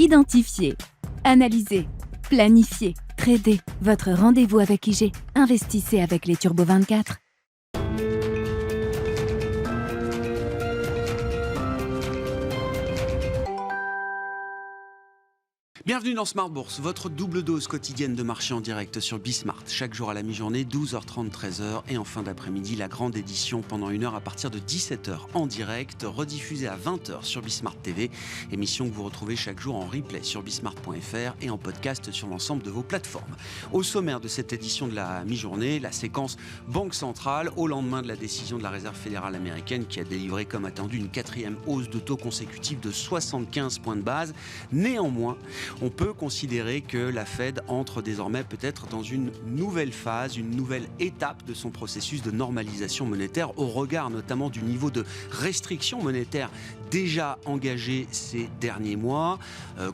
Identifier, analyser, planifier, trader. Votre rendez-vous avec IG. Investissez avec les Turbo 24. Bienvenue dans Smart Bourse, votre double dose quotidienne de marché en direct sur Bismart. Chaque jour à la mi-journée, 12h30, 13h. Et en fin d'après-midi, la grande édition pendant 1 heure à partir de 17h en direct, rediffusée à 20h sur Bismart TV. Émission que vous retrouvez chaque jour en replay sur bismart.fr et en podcast sur l'ensemble de vos plateformes. Au sommaire de cette édition de la mi-journée, la séquence Banque centrale au lendemain de la décision de la Réserve fédérale américaine qui a délivré comme attendu une 4e hausse de taux consécutive de 75 points de base. Néanmoins, on peut considérer que la Fed entre désormais peut-être dans une nouvelle phase, une nouvelle étape de son processus de normalisation monétaire au regard notamment du niveau de restriction monétaire déjà engagé ces derniers mois,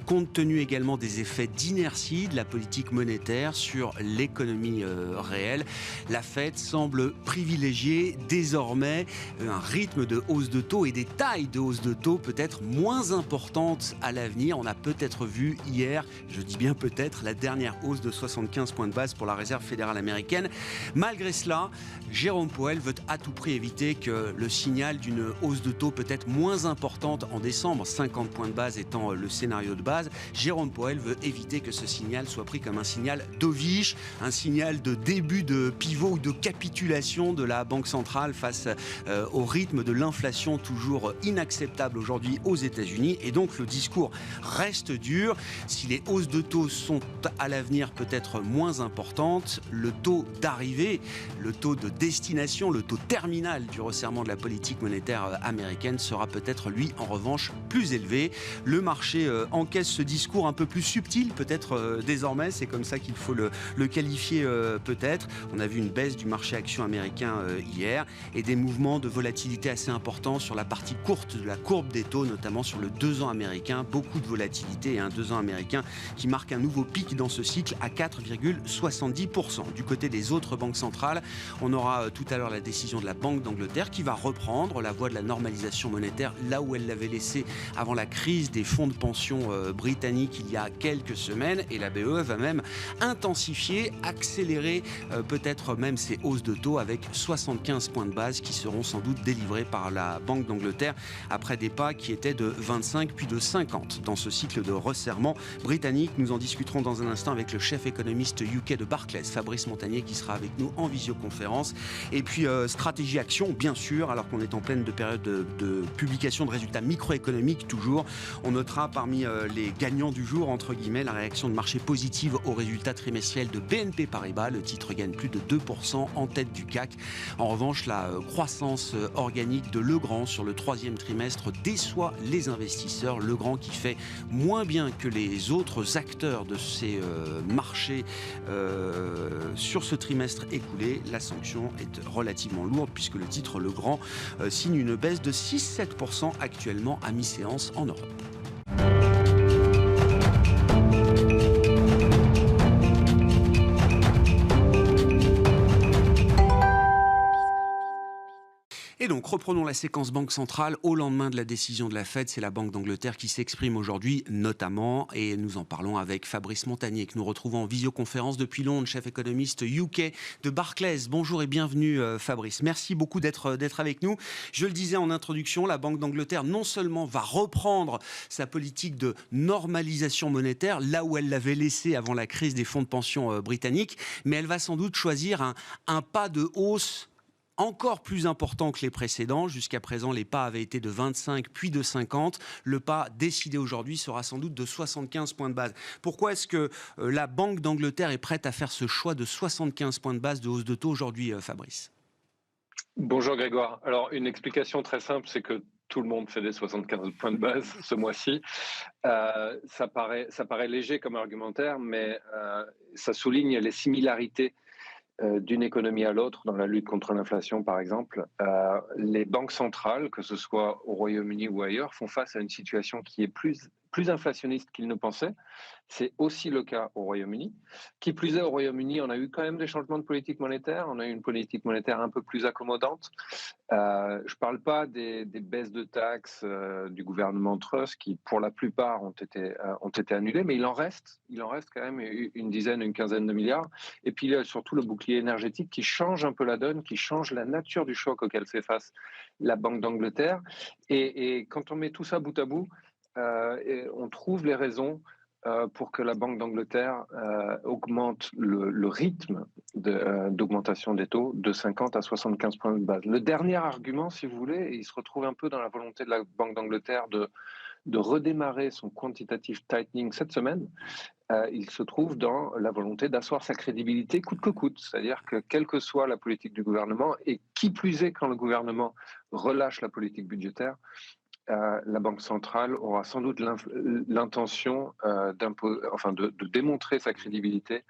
compte tenu également des effets d'inertie de la politique monétaire sur l'économie réelle. La Fed semble privilégier désormais un rythme de hausse de taux et des tailles de hausse de taux peut-être moins importantes à l'avenir. On a peut-être vu hier, je dis bien peut-être, la dernière hausse de 75 points de base pour la Réserve fédérale américaine. Malgré cela, Jérôme Powell veut à tout prix éviter que le signal d'une hausse de taux peut-être moins importante en décembre, 50 points de base étant le scénario de base. Jérôme Powell veut éviter que ce signal soit pris comme un signal dovish, un signal de début de pivot ou de capitulation de la Banque centrale face au rythme de l'inflation toujours inacceptable aujourd'hui aux États-Unis. Et donc le discours reste dur. Si les hausses de taux sont à l'avenir peut-être moins importantes, le taux d'arrivée, le taux de destination, le taux terminal du resserrement de la politique monétaire américaine sera peut-être lui en revanche plus élevé. Le marché encaisse ce discours un peu plus subtil peut-être désormais, c'est comme ça qu'il faut le qualifier peut-être. On a vu une baisse du marché action américain hier et des mouvements de volatilité assez importants sur la partie courte de la courbe des taux, notamment sur le 2 ans américain. Beaucoup de volatilité et un 2 ans américain qui marque un nouveau pic dans ce cycle à 4,70%. Du côté des autres banques centrales, on aura tout à l'heure la décision de la Banque d'Angleterre qui va reprendre la voie de la normalisation monétaire là où elle l'avait laissé avant la crise des fonds de pension britanniques il y a quelques semaines. Et la BEE va même intensifier, accélérer peut-être même ses hausses de taux avec 75 points de base qui seront sans doute délivrés par la Banque d'Angleterre après des pas qui étaient de 25 puis de 50 dans ce cycle de resserrement britannique. Nous en discuterons dans un instant avec le chef économiste UK de Barclays, Fabrice Montagné, qui sera avec nous en visioconférence. Et puis stratégie action, bien sûr, alors qu'on est en pleine période de publication de résultats microéconomiques toujours. On notera parmi les gagnants du jour, entre guillemets, la réaction de marché positive aux résultats trimestriels de BNP Paribas. Le titre gagne plus de 2% en tête du CAC. En revanche, la croissance organique de Legrand sur le 3e trimestre déçoit les investisseurs. Legrand qui fait moins bien que les autres acteurs de ces marchés sur ce trimestre écoulé. La sanction est relativement lourde puisque le titre Legrand signe une baisse de 6-7% actuellement à mi-séance en Europe. Et donc, reprenons la séquence Banque centrale. Au lendemain de la décision de la Fed, c'est la Banque d'Angleterre qui s'exprime aujourd'hui, notamment, et nous en parlons avec Fabrice Montagné, que nous retrouvons en visioconférence depuis Londres, chef économiste UK de Barclays. Bonjour et bienvenue Fabrice. Merci beaucoup d'être avec nous. Je le disais en introduction, la Banque d'Angleterre non seulement va reprendre sa politique de normalisation monétaire, là où elle l'avait laissé avant la crise des fonds de pension britanniques, mais elle va sans doute choisir un pas de hausse encore plus important que les précédents. Jusqu'à présent, les pas avaient été de 25 puis de 50. Le pas décidé aujourd'hui sera sans doute de 75 points de base. Pourquoi est-ce que la Banque d'Angleterre est prête à faire ce choix de 75 points de base de hausse de taux aujourd'hui, Fabrice ? Bonjour Grégoire. Alors, une explication très simple, c'est que tout le monde fait des 75 points de base ce mois-ci. Ça paraît léger comme argumentaire, mais ça souligne les similarités d'une économie à l'autre dans la lutte contre l'inflation, par exemple. Les banques centrales, que ce soit au Royaume-Uni ou ailleurs, font face à une situation qui est plus plus inflationniste qu'ils ne pensaient. C'est aussi le cas au Royaume-Uni. Qui plus est, au Royaume-Uni, on a eu quand même des changements de politique monétaire. On a eu une politique monétaire un peu plus accommodante. Je ne parle pas des baisses de taxes du gouvernement Truss qui, pour la plupart, ont été annulées, mais il en reste quand même une dizaine, une quinzaine de milliards. Et puis, il y a surtout le bouclier énergétique qui change un peu la donne, qui change la nature du choc auquel fait face la Banque d'Angleterre. Et quand on met tout ça bout à bout, on trouve les raisons pour que la Banque d'Angleterre augmente le rythme d'augmentation des taux de 50 à 75 points de base. Le dernier argument, si vous voulez, et il se retrouve un peu dans la volonté de la Banque d'Angleterre de redémarrer son quantitative tightening cette semaine, il se trouve dans la volonté d'asseoir sa crédibilité coûte que coûte. C'est-à-dire que quelle que soit la politique du gouvernement, et qui plus est quand le gouvernement relâche la politique budgétaire, la Banque centrale aura sans doute l'intention de démontrer sa crédibilité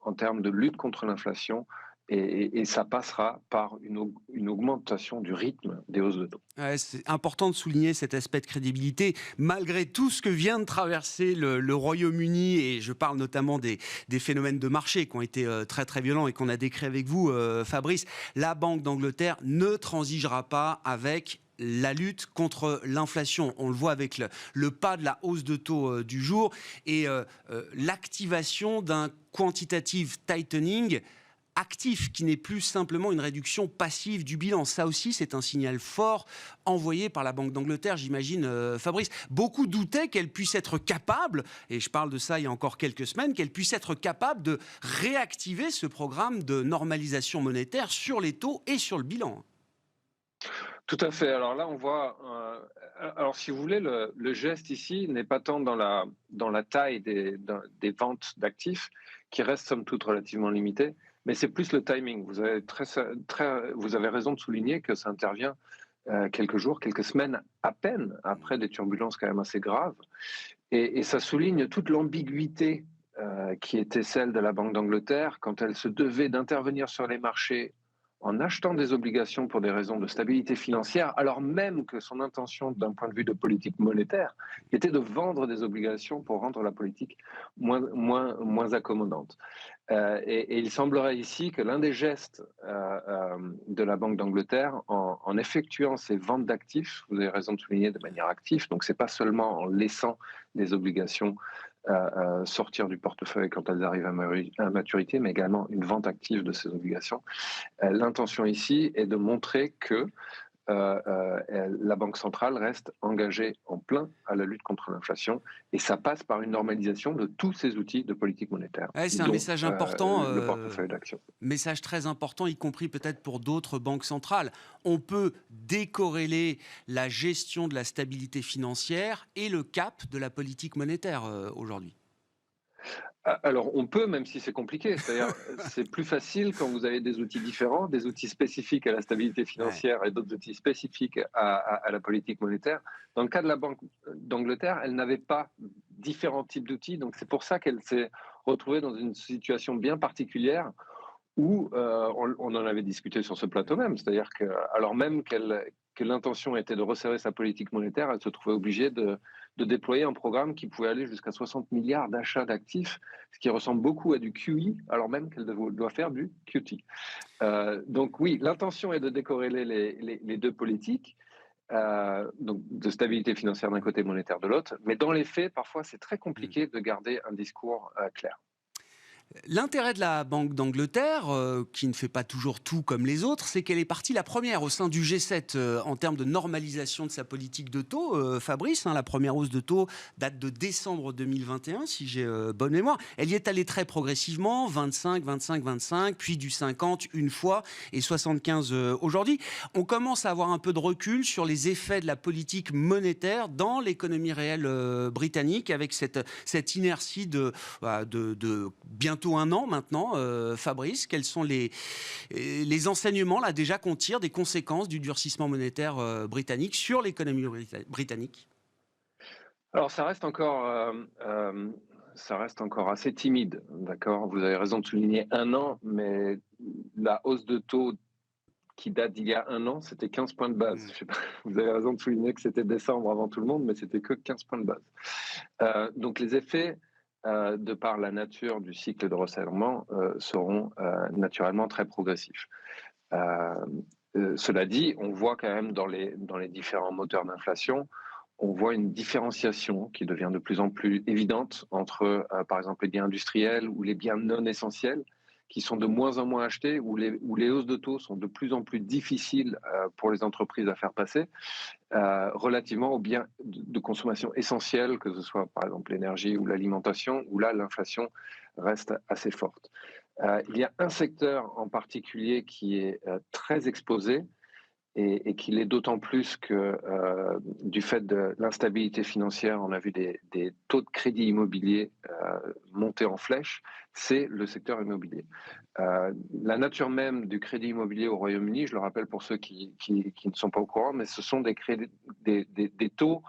en termes de lutte contre l'inflation. Et ça passera par une augmentation du rythme des hausses de taux. Ouais, c'est important de souligner cet aspect de crédibilité. Malgré tout ce que vient de traverser le Royaume-Uni, et je parle notamment des phénomènes de marché qui ont été très très violents et qu'on a décrits avec vous, Fabrice, la Banque d'Angleterre ne transigera pas avec la lutte contre l'inflation. On le voit avec le pas de la hausse de taux du jour et l'activation d'un quantitative tightening actif, qui n'est plus simplement une réduction passive du bilan. Ça aussi, c'est un signal fort envoyé par la Banque d'Angleterre, j'imagine, Fabrice. Beaucoup doutaient qu'elle puisse être capable, et je parle de ça il y a encore quelques semaines, qu'elle puisse être capable de réactiver ce programme de normalisation monétaire sur les taux et sur le bilan. Tout à fait. Alors là, on voit. Alors, si vous voulez, le geste ici n'est pas tant dans la taille des ventes d'actifs, qui restent somme toute relativement limitées, mais c'est plus le timing. Vous avez raison de souligner que ça intervient quelques jours, quelques semaines à peine après des turbulences quand même assez graves, et ça souligne toute l'ambiguïté qui était celle de la Banque d'Angleterre quand elle se devait d'intervenir sur les marchés en achetant des obligations pour des raisons de stabilité financière, alors même que son intention d'un point de vue de politique monétaire était de vendre des obligations pour rendre la politique moins accommodante. Et il semblerait ici que l'un des gestes de la Banque d'Angleterre en effectuant ces ventes d'actifs, vous avez raison de souligner de manière active, donc ce n'est pas seulement en laissant des obligations sortir du portefeuille quand elles arrivent à maturité, mais également une vente active de ces obligations. L'intention ici est de montrer que la Banque centrale reste engagée en plein à la lutte contre l'inflation, et ça passe par une normalisation de tous ces outils de politique monétaire. Ouais, c'est un message important, le portefeuille d'action. Message très important, y compris peut-être pour d'autres banques centrales. On peut décorréler la gestion de la stabilité financière et le cap de la politique monétaire aujourd'hui. Alors, on peut, même si c'est compliqué. C'est-à-dire, c'est plus facile quand vous avez des outils différents, des outils spécifiques à la stabilité financière et d'autres outils spécifiques à la politique monétaire. Dans le cas de la Banque d'Angleterre, elle n'avait pas différents types d'outils. Donc, c'est pour ça qu'elle s'est retrouvée dans une situation bien particulière où on en avait discuté sur ce plateau même. C'est-à-dire que, alors même que l'intention était de resserrer sa politique monétaire, elle se trouvait obligée de déployer un programme qui pouvait aller jusqu'à 60 milliards d'achats d'actifs, ce qui ressemble beaucoup à du QE, alors même qu'elle doit faire du QT. Donc oui, l'intention est de décorréler les deux politiques, donc de stabilité financière d'un côté, monétaire de l'autre, mais dans les faits, parfois, c'est très compliqué de garder un discours clair. L'intérêt de la Banque d'Angleterre, qui ne fait pas toujours tout comme les autres, c'est qu'elle est partie la première au sein du G7 en termes de normalisation de sa politique de taux. Fabrice, la première hausse de taux date de décembre 2021, si j'ai bonne mémoire. Elle y est allée très progressivement, 25, 25, 25, puis du 50 une fois et 75 aujourd'hui. On commence à avoir un peu de recul sur les effets de la politique monétaire dans l'économie réelle britannique, avec cette inertie de bientôt un an maintenant, Fabrice. Quels sont les enseignements là déjà qu'on tire des conséquences du durcissement monétaire britannique sur l'économie britannique? Alors ça reste encore assez timide, d'accord. Vous avez raison de souligner un an, mais la hausse de taux qui date d'il y a un an, c'était 15 points de base. Mmh. Je sais pas, vous avez raison de souligner que c'était décembre avant tout le monde, mais c'était que 15 points de base. Donc les effets, de par la nature du cycle de resserrement, seront naturellement très progressifs. Euh, Cela dit, on voit quand même dans les différents moteurs d'inflation, on voit une différenciation qui devient de plus en plus évidente entre, par exemple, les biens industriels ou les biens non essentiels, qui sont de moins en moins achetés, où les hausses de taux sont de plus en plus difficiles pour les entreprises à faire passer, relativement aux biens de consommation essentiels, que ce soit par exemple l'énergie ou l'alimentation, où là l'inflation reste assez forte. Il y a un secteur en particulier qui est très exposé et qui l'est d'autant plus que du fait de l'instabilité financière, on a vu des taux de crédit immobilier monter en flèche, c'est le secteur immobilier. La nature même du crédit immobilier au Royaume-Uni, je le rappelle pour ceux qui ne sont pas au courant, mais ce sont des taux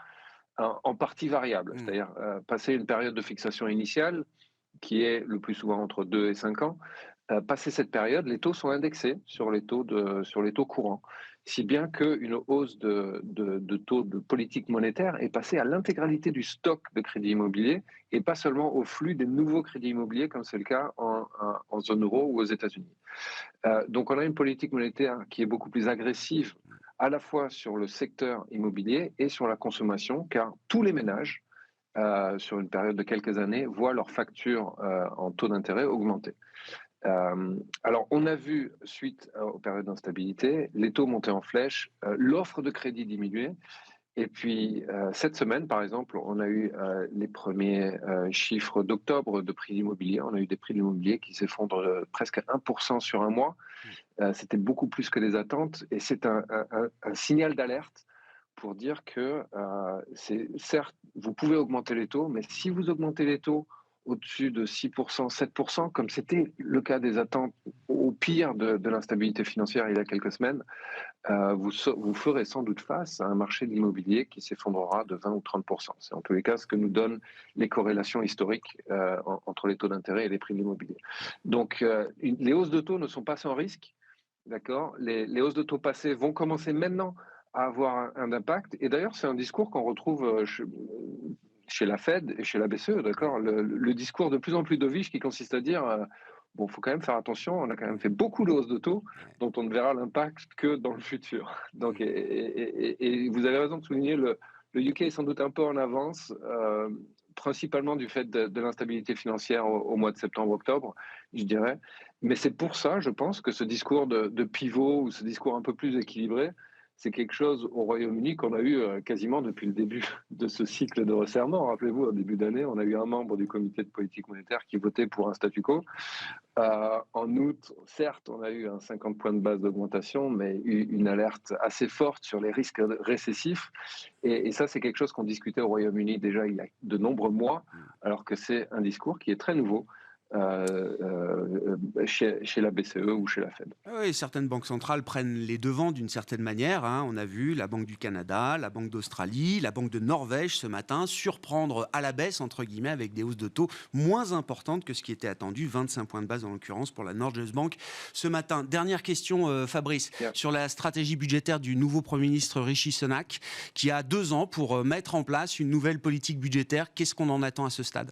en partie variables, Mmh. c'est-à-dire passer une période de fixation initiale, qui est le plus souvent entre 2 et 5 ans, passé cette période, les taux sont indexés sur les taux courants, si bien qu'une hausse de taux de politique monétaire est passée à l'intégralité du stock de crédit immobilier et pas seulement au flux des nouveaux crédits immobiliers, comme c'est le cas en zone euro ou aux États-Unis. Donc on a une politique monétaire qui est beaucoup plus agressive, à la fois sur le secteur immobilier et sur la consommation, car tous les ménages, sur une période de quelques années, voient leur facture en taux d'intérêt augmenter. Alors, on a vu, suite aux périodes d'instabilité, les taux monter en flèche, l'offre de crédit diminuer. Et puis, cette semaine, par exemple, on a eu les premiers chiffres d'octobre de prix d'immobilier. On a eu des prix de l'immobilier qui s'effondrent presque 1% sur un mois. C'était beaucoup plus que les attentes. Et c'est un signal d'alerte pour dire que c'est certes, vous pouvez augmenter les taux, mais si vous augmentez les taux au-dessus de 6%, 7%, comme c'était le cas des attentes au pire de l'instabilité financière il y a quelques semaines, vous ferez sans doute face à un marché de l'immobilier qui s'effondrera de 20 ou 30%. C'est en tous les cas ce que nous donnent les corrélations historiques entre les taux d'intérêt et les prix de l'immobilier. Donc, les hausses de taux ne sont pas sans risque. D'accord. Les hausses de taux passées vont commencer maintenant à avoir un impact. Et d'ailleurs, c'est un discours qu'on retrouve chez la Fed et chez la BCE. D'accord. Le discours de plus en plus dovish qui consiste à dire bon, il faut quand même faire attention. On a quand même fait beaucoup de hausses de taux dont on ne verra l'impact que dans le futur. Donc, et vous avez raison de souligner le UK est sans doute un peu en avance. Principalement du fait de l'instabilité financière au mois de septembre-octobre, je dirais. Mais c'est pour ça, je pense, que ce discours de pivot ou ce discours un peu plus équilibré, c'est quelque chose au Royaume-Uni qu'on a eu quasiment depuis le début de ce cycle de resserrement. Rappelez-vous, au début d'année, on a eu un membre du comité de politique monétaire qui votait pour un statu quo. En août, certes, on a eu un 50 points de base d'augmentation, mais une alerte assez forte sur les risques récessifs. Et ça, c'est quelque chose qu'on discutait au Royaume-Uni déjà il y a de nombreux mois, alors que c'est un discours qui est très nouveau chez la BCE ou chez la Fed. Oui, certaines banques centrales prennent les devants d'une certaine manière, hein. On a vu la Banque du Canada, la Banque d'Australie, la Banque de Norvège ce matin surprendre à la baisse, entre guillemets, avec des hausses de taux moins importantes que ce qui était attendu, 25 points de base en l'occurrence pour la Norges Bank ce matin. Dernière question, Fabrice, sur la stratégie budgétaire du nouveau Premier ministre Rishi Sunak, qui a 2 ans pour mettre en place une nouvelle politique budgétaire. Qu'est-ce qu'on en attend à ce stade ?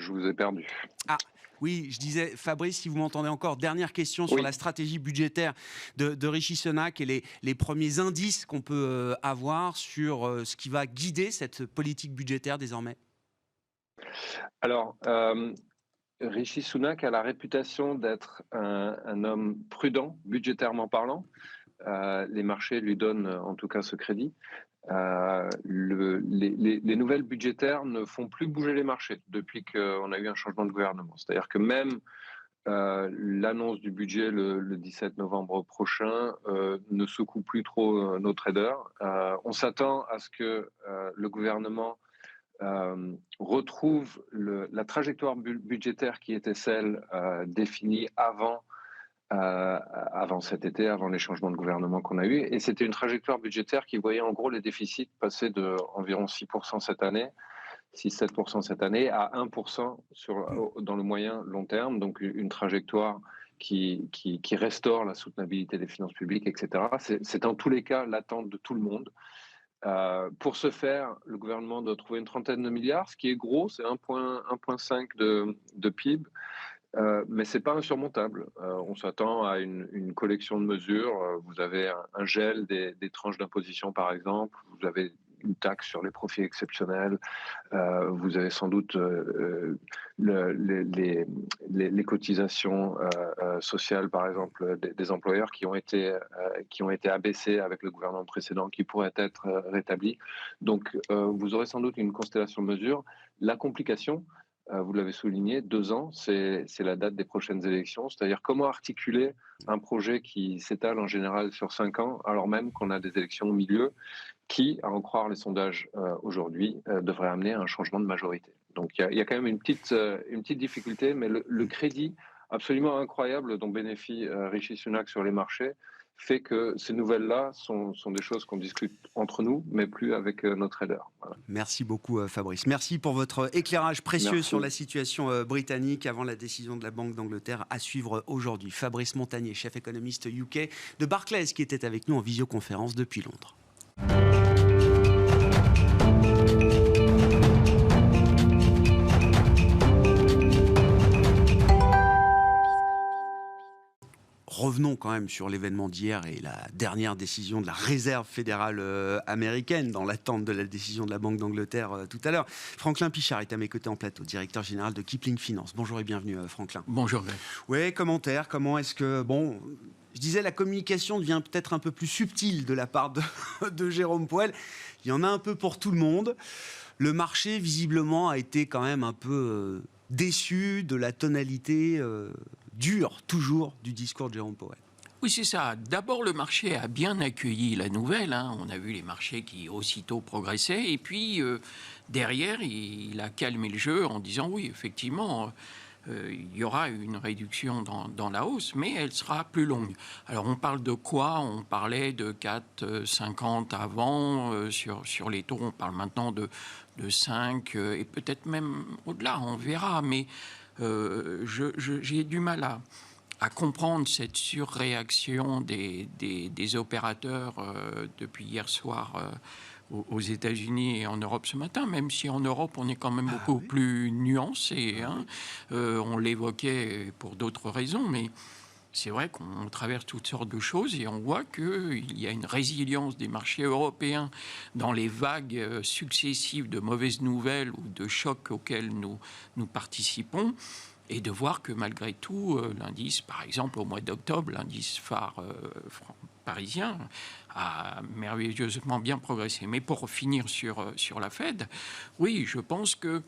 Je vous ai perdu. Ah, oui, je disais, Fabrice, si vous m'entendez encore, dernière question sur la stratégie budgétaire de Rishi Sunak et les premiers indices qu'on peut avoir sur ce qui va guider cette politique budgétaire désormais. Alors, Rishi Sunak a la réputation d'être un homme prudent, budgétairement parlant. Les marchés lui donnent en tout cas ce crédit. Les nouvelles budgétaires ne font plus bouger les marchés depuis qu'on a eu un changement de gouvernement. C'est-à-dire que même l'annonce du budget le 17 novembre prochain ne secoue plus trop nos traders. On s'attend à ce que le gouvernement retrouve la trajectoire budgétaire qui était celle définie avant cet été, avant les changements de gouvernement qu'on a eu. Et c'était une trajectoire budgétaire qui voyait en gros les déficits passer de environ 6% cette année, 6-7% cette année, à 1% dans le moyen long terme. Donc une trajectoire qui restaure la soutenabilité des finances publiques, etc. C'est en tous les cas l'attente de tout le monde. Pour ce faire, le gouvernement doit trouver une trentaine de milliards, ce qui est gros, c'est 1,5 de PIB, mais ce n'est pas insurmontable. On s'attend à une collection de mesures. Vous avez un gel des tranches d'imposition, par exemple. Vous avez une taxe sur les profits exceptionnels. Vous avez sans doute les cotisations sociales, par exemple, des employeurs qui ont été abaissées avec le gouvernement précédent, qui pourraient être rétablies. Donc, vous aurez sans doute une constellation de mesures. La complication, vous l'avez souligné, 2 ans, c'est la date des prochaines élections. C'est-à-dire comment articuler un projet qui s'étale en général sur 5 ans, alors même qu'on a des élections au milieu, qui, à en croire les sondages aujourd'hui, devrait amener à un changement de majorité. Donc il y a quand même une petite difficulté, mais le crédit absolument incroyable dont bénéficie Rishi Sunak sur les marchés fait que ces nouvelles-là sont des choses qu'on discute entre nous, mais plus avec nos traders. Voilà. Merci beaucoup Fabrice. Merci pour votre éclairage précieux sur la situation britannique avant la décision de la Banque d'Angleterre à suivre aujourd'hui. Fabrice Montagnier, chef économiste UK de Barclays, qui était avec nous en visioconférence depuis Londres. Revenons quand même sur l'événement d'hier et la dernière décision de la Réserve fédérale américaine dans l'attente de la décision de la Banque d'Angleterre tout à l'heure. Franklin Pichard est à mes côtés en plateau, directeur général de Kipling Finance. Bonjour et bienvenue Franklin. Bonjour Greg. Oui, commentaire, comment est-ce que... Bon, je disais la communication devient peut-être un peu plus subtile de la part de Jérôme Powell. Il y en a un peu pour tout le monde. Le marché, visiblement, a été quand même un peu déçu de la tonalité dure, toujours, du discours de Jérôme Powell. Oui, c'est ça. D'abord, le marché a bien accueilli la nouvelle. On a vu les marchés qui aussitôt progressaient. Et puis, derrière, il a calmé le jeu en disant, oui, effectivement... il y aura une réduction dans la hausse, mais elle sera plus longue. Alors, on parle de quoi? On parlait de 4,50 avant sur les taux. On parle maintenant de 5 et peut-être même au-delà. On verra. Mais j'ai du mal à comprendre cette surréaction des opérateurs depuis hier soir aux États-Unis et en Europe ce matin, même si en Europe on est quand même beaucoup plus nuancé. On l'évoquait pour d'autres raisons, mais c'est vrai qu'on traverse toutes sortes de choses et on voit qu'il y a une résilience des marchés européens dans les vagues successives de mauvaises nouvelles ou de chocs auxquels nous participons. Et de voir que malgré tout, l'indice, par exemple, au mois d'octobre, l'indice phare parisien a merveilleusement bien progressé. Mais pour finir sur la Fed, oui, je pense que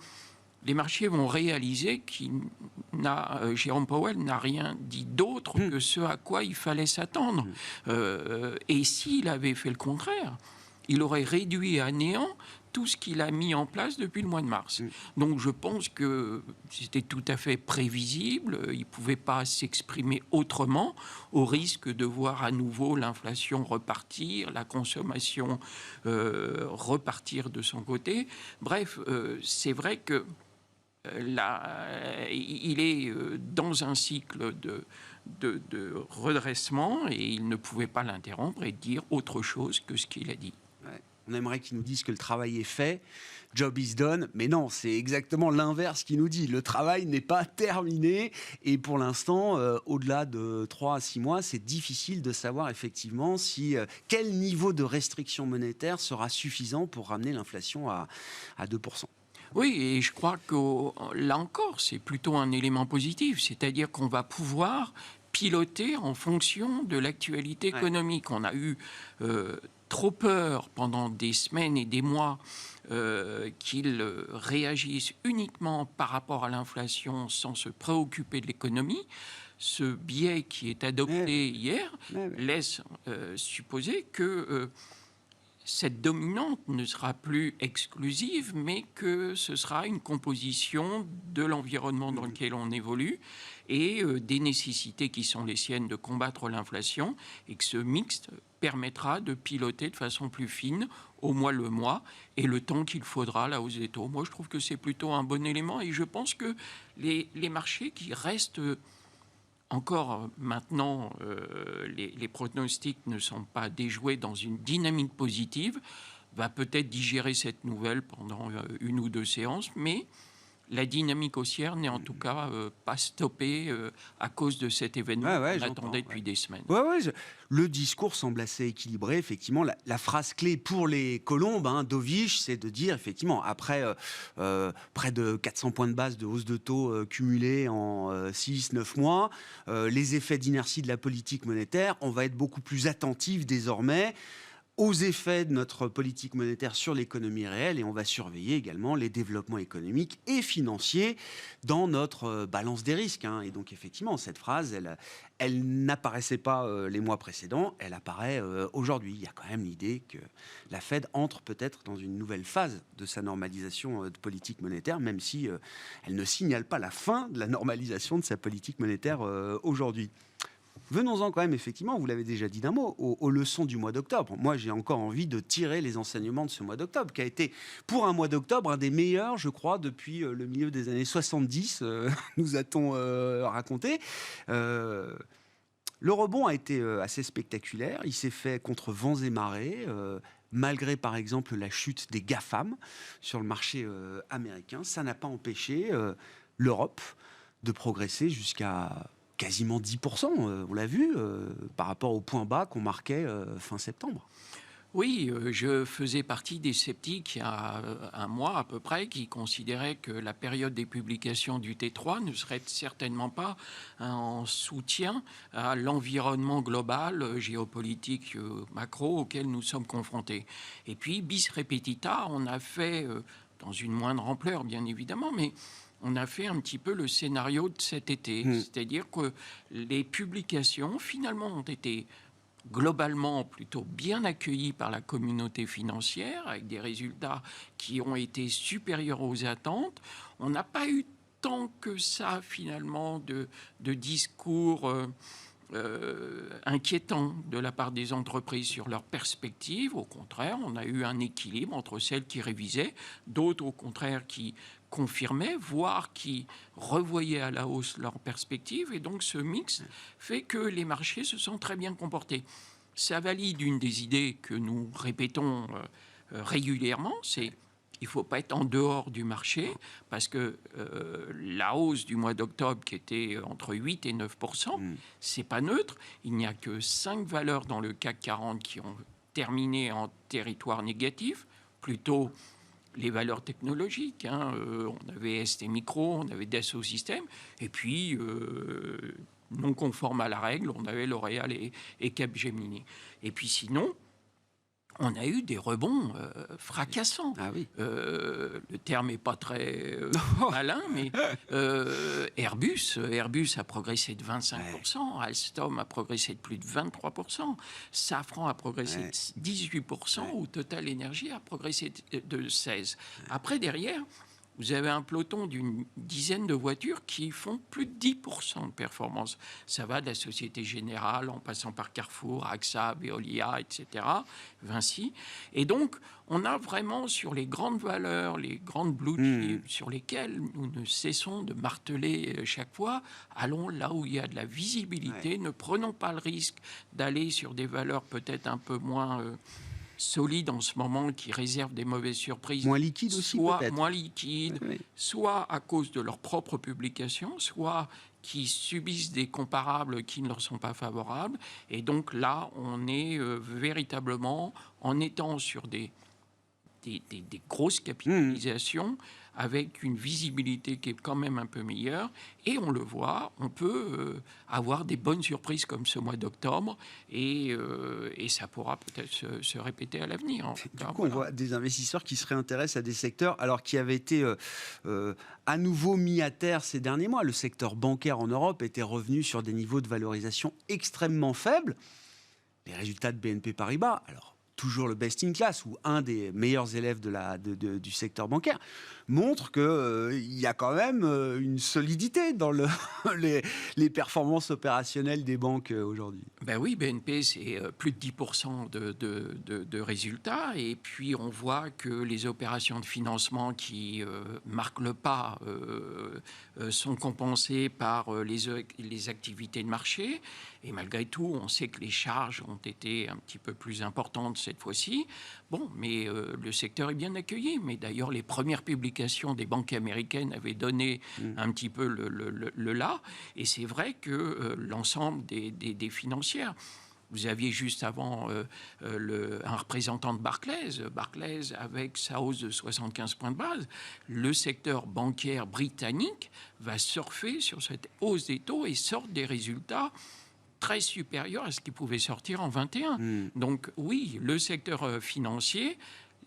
les marchés vont réaliser Jérôme Powell n'a rien dit d'autre que ce à quoi il fallait s'attendre. Et s'il avait fait le contraire, il aurait réduit à néant tout ce qu'il a mis en place depuis le mois de mars. Donc je pense que c'était tout à fait prévisible. Il ne pouvait pas s'exprimer autrement, au risque de voir à nouveau l'inflation repartir, la consommation repartir de son côté. Bref, c'est vrai que il est dans un cycle de redressement et il ne pouvait pas l'interrompre et dire autre chose que ce qu'il a dit. On aimerait qu'ils nous disent que le travail est fait, job is done, mais non, c'est exactement l'inverse qu'il nous dit. Le travail n'est pas terminé et pour l'instant, au-delà de 3 à 6 mois, c'est difficile de savoir effectivement quel niveau de restriction monétaire sera suffisant pour ramener l'inflation à 2%. Oui, et je crois que là encore, c'est plutôt un élément positif, c'est-à-dire qu'on va pouvoir piloter en fonction de l'actualité économique. On a eu trop peur pendant des semaines et des mois qu'ils réagissent uniquement par rapport à l'inflation sans se préoccuper de l'économie. Ce biais qui est adopté hier laisse supposer que cette dominante ne sera plus exclusive, mais que ce sera une composition de l'environnement dans lequel on évolue et des nécessités qui sont les siennes de combattre l'inflation, et que ce mixte permettra de piloter de façon plus fine au mois le mois et le temps qu'il faudra la hausse des taux. Moi, je trouve que c'est plutôt un bon élément et je pense que les marchés qui restent encore maintenant, les pronostics ne sont pas déjoués dans une dynamique positive, va peut-être digérer cette nouvelle pendant une ou deux séances, mais la dynamique haussière n'est en tout cas pas stoppée à cause de cet événement qu'on attendait depuis des semaines. Le discours semble assez équilibré. Effectivement, la phrase clé pour les colombes d'Ovich, c'est de dire, effectivement, après près de 400 points de base de hausse de taux cumulés en 6-9 mois, les effets d'inertie de la politique monétaire, on va être beaucoup plus attentif désormais aux effets de notre politique monétaire sur l'économie réelle, et on va surveiller également les développements économiques et financiers dans notre balance des risques. Et donc effectivement, cette phrase, elle n'apparaissait pas les mois précédents, elle apparaît aujourd'hui. Il y a quand même l'idée que la Fed entre peut-être dans une nouvelle phase de sa normalisation de politique monétaire, même si elle ne signale pas la fin de la normalisation de sa politique monétaire aujourd'hui. Venons-en quand même, effectivement, vous l'avez déjà dit d'un mot, aux leçons du mois d'octobre. Moi, j'ai encore envie de tirer les enseignements de ce mois d'octobre, qui a été, pour un mois d'octobre, un des meilleurs, je crois, depuis le milieu des années 70, nous a-t-on raconté. Le rebond a été assez spectaculaire. Il s'est fait contre vents et marées, malgré, par exemple, la chute des GAFAM sur le marché américain. Ça n'a pas empêché l'Europe de progresser jusqu'à quasiment 10%, on l'a vu, par rapport au point bas qu'on marquait fin septembre. Oui, je faisais partie des sceptiques il y a un mois à peu près qui considéraient que la période des publications du T3 ne serait certainement pas en soutien à l'environnement global, géopolitique, macro auquel nous sommes confrontés. Et puis, bis repetita, on a fait, dans une moindre ampleur bien évidemment, mais on a fait un petit peu le scénario de cet été. C'est-à-dire que les publications, finalement, ont été globalement plutôt bien accueillies par la communauté financière, avec des résultats qui ont été supérieurs aux attentes. On n'a pas eu tant que ça, finalement, de discours inquiétants de la part des entreprises sur leurs perspectives. Au contraire, on a eu un équilibre entre celles qui révisaient, d'autres, au contraire, qui confirmaient, voire qui revoyaient à la hausse leurs perspectives. Et donc, ce mix fait que les marchés se sont très bien comportés. Ça valide une des idées que nous répétons régulièrement, c'est il ne faut pas être en dehors du marché, parce que la hausse du mois d'octobre, qui était entre 8 et 9%, c'est pas neutre. Il n'y a que 5 valeurs dans le CAC 40 qui ont terminé en territoire négatif, plutôt les valeurs technologiques. On avait ST Micro, on avait Dassault Systèmes, et puis non conforme à la règle, on avait L'Oréal et Capgemini. Et puis sinon, on a eu des rebonds fracassants. Ah oui. Le terme n'est pas très malin, mais Airbus a progressé de 25%, Alstom a progressé de plus de 23%, Safran a progressé de 18%, ou Total Energy a progressé de 16%. Après, derrière, vous avez un peloton d'une dizaine de voitures qui font plus de 10% de performance. Ça va de la Société Générale, en passant par Carrefour, AXA, Veolia, etc., Vinci. Et donc, on a vraiment sur les grandes valeurs, les grandes blue chips, sur lesquelles nous ne cessons de marteler chaque fois, allons là où il y a de la visibilité, ne prenons pas le risque d'aller sur des valeurs peut-être un peu moins solides en ce moment, qui réservent des mauvaises surprises. Moins liquides aussi, soit peut-être. Moins liquides, soit à cause de leurs propres publications, soit qui subissent des comparables qui ne leur sont pas favorables. Et donc là, on est véritablement, en étant sur des grosses capitalisations, avec une visibilité qui est quand même un peu meilleure. Et on le voit, on peut avoir des bonnes surprises comme ce mois d'octobre, et ça pourra peut-être se répéter à l'avenir. Du coup, on voit des investisseurs qui se réintéressent à des secteurs alors qui avaient été à nouveau mis à terre ces derniers mois. Le secteur bancaire en Europe était revenu sur des niveaux de valorisation extrêmement faibles. Les résultats de BNP Paribas, alors toujours le best in class ou un des meilleurs élèves du secteur bancaire, montre qu'il y a quand même une solidité dans les performances opérationnelles des banques aujourd'hui. Ben oui, BNP, c'est plus de 10% de résultats. Et puis, on voit que les opérations de financement qui marquent le pas sont compensées par les activités de marché. Et malgré tout, on sait que les charges ont été un petit peu plus importantes cette fois-ci. Bon, mais le secteur est bien accueilli. Mais d'ailleurs, les premières publications des banques américaines avaient donné un petit peu le là. Et c'est vrai que l'ensemble des financières... Vous aviez juste avant un représentant de Barclays. Barclays, avec sa hausse de 75 points de base, le secteur bancaire britannique va surfer sur cette hausse des taux et sort des résultats très supérieurs à ce qui pouvait sortir en 21. Donc oui, le secteur financier,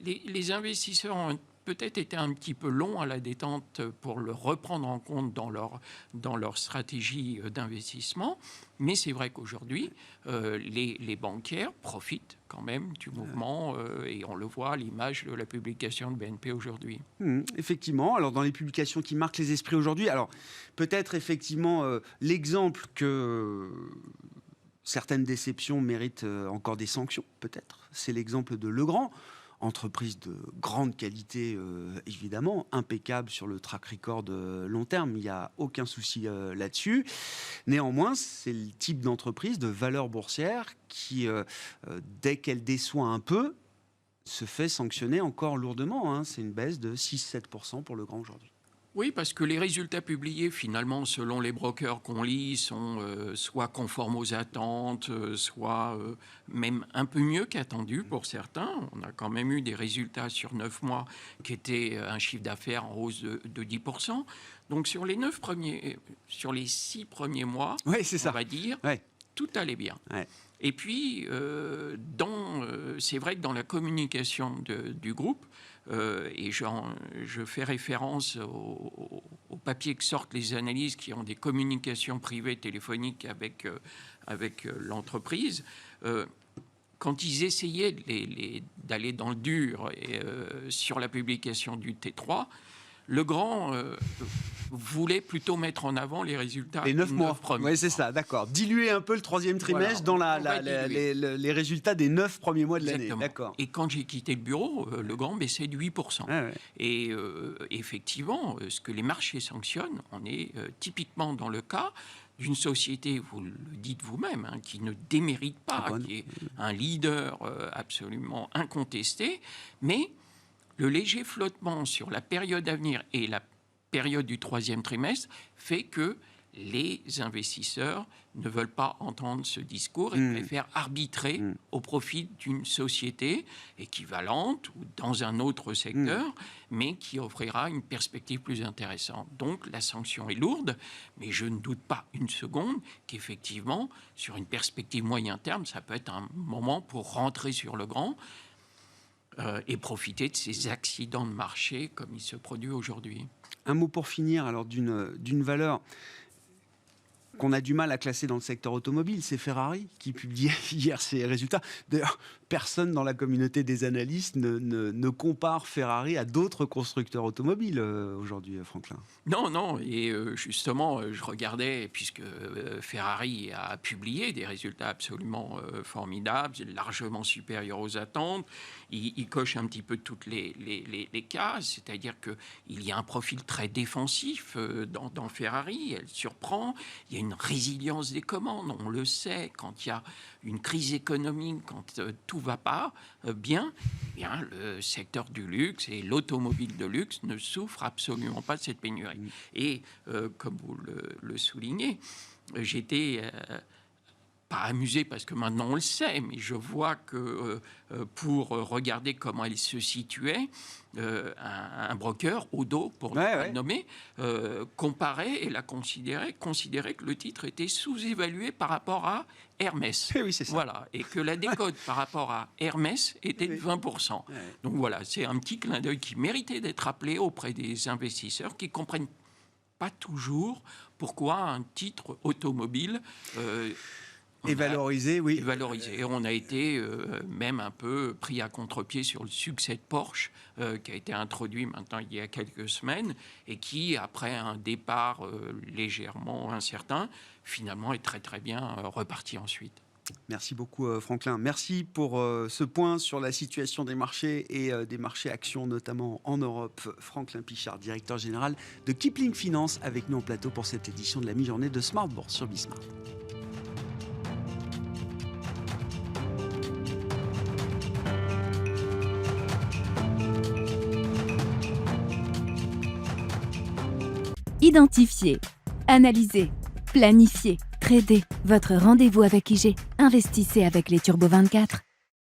les investisseurs ont peut-être été un petit peu longs à la détente pour le reprendre en compte dans leur stratégie d'investissement. Mais c'est vrai qu'aujourd'hui, les bancaires profitent quand même du mouvement et on le voit à l'image de la publication de BNP aujourd'hui. Effectivement. Alors, dans les publications qui marquent les esprits aujourd'hui, alors peut-être effectivement l'exemple que certaines déceptions méritent encore des sanctions, peut-être. C'est l'exemple de Legrand. Entreprise de grande qualité, évidemment, impeccable sur le track record long terme, il n'y a aucun souci là-dessus. Néanmoins, c'est le type d'entreprise de valeur boursière qui, dès qu'elle déçoit un peu, se fait sanctionner encore lourdement. C'est une baisse de 6-7% pour Legrand aujourd'hui. Oui, parce que les résultats publiés, finalement, selon les brokers qu'on lit, sont soit conformes aux attentes, soit même un peu mieux qu'attendus pour certains. On a quand même eu des résultats sur 9 mois qui étaient un chiffre d'affaires en hausse de 10%. Donc sur les 6 premiers mois, ouais, c'est ça. On va dire, tout allait bien. Ouais. Et puis, c'est vrai que dans la communication du groupe, et je fais référence au papier que sortent les analystes qui ont des communications privées téléphoniques avec l'entreprise. Quand ils essayaient d'aller dans le dur sur la publication du T3, Legrand voulait plutôt mettre en avant les résultats les 9 mois. premiers. Oui, c'est ça, d'accord. Diluer un peu le troisième trimestre dans les résultats des 9 premiers mois de l'année. D'accord. Et quand j'ai quitté le bureau, Legrand baissait de 8%. Ouais. Et effectivement, ce que les marchés sanctionnent, on est typiquement dans le cas d'une société, vous le dites vous-même, qui ne démérite pas, qui est un leader absolument incontesté, mais le léger flottement sur la période à venir et la période du troisième trimestre fait que les investisseurs ne veulent pas entendre ce discours et préfèrent arbitrer au profit d'une société équivalente ou dans un autre secteur, mais qui offrira une perspective plus intéressante. Donc la sanction est lourde, mais je ne doute pas une seconde qu'effectivement, sur une perspective moyen terme, ça peut être un moment pour rentrer sur Legrand et profiter de ces accidents de marché comme il se produit aujourd'hui. Un mot pour finir, alors d'une valeur qu'on a du mal à classer dans le secteur automobile, c'est Ferrari qui publiait hier ses résultats. D'ailleurs, personne dans la communauté des analystes ne compare Ferrari à d'autres constructeurs automobiles aujourd'hui, Franklin. Non, et justement, je regardais, puisque Ferrari a publié des résultats absolument formidables, largement supérieurs aux attentes. Il coche un petit peu toutes les cases, c'est-à-dire qu'il y a un profil très défensif dans Ferrari, elle surprend, il y a une résilience des commandes, on le sait, quand il y a une crise économique, quand tout va pas bien, le secteur du luxe et l'automobile de luxe ne souffrent absolument pas de cette pénurie. Et comme vous le soulignez, j'étais pas amusé parce que maintenant on le sait, mais je vois que pour regarder comment elle se situait, un broker, Odo, pour le nommer, comparait et l'a considérait que le titre était sous-évalué par rapport à Hermès. Oui, c'est ça. Voilà, et que la décote par rapport à Hermès était de 20%. Donc voilà, c'est un petit clin d'œil qui méritait d'être appelé auprès des investisseurs qui comprennent pas toujours pourquoi un titre automobile Et valorisé, oui. Et valorisé. Et on a été même un peu pris à contre-pied sur le succès de Porsche, qui a été introduit maintenant il y a quelques semaines, et qui, après un départ légèrement incertain, finalement est très très bien reparti ensuite. Merci beaucoup Franklin. Merci pour ce point sur la situation des marchés et des marchés actions, notamment en Europe. Franklin Pichard, directeur général de Kipling Finance, avec nous en plateau pour cette édition de la mi-journée de Smart Bourse sur Bismart. Identifiez, analysez, planifiez, tradez. Votre rendez-vous avec IG. Investissez avec les Turbo 24.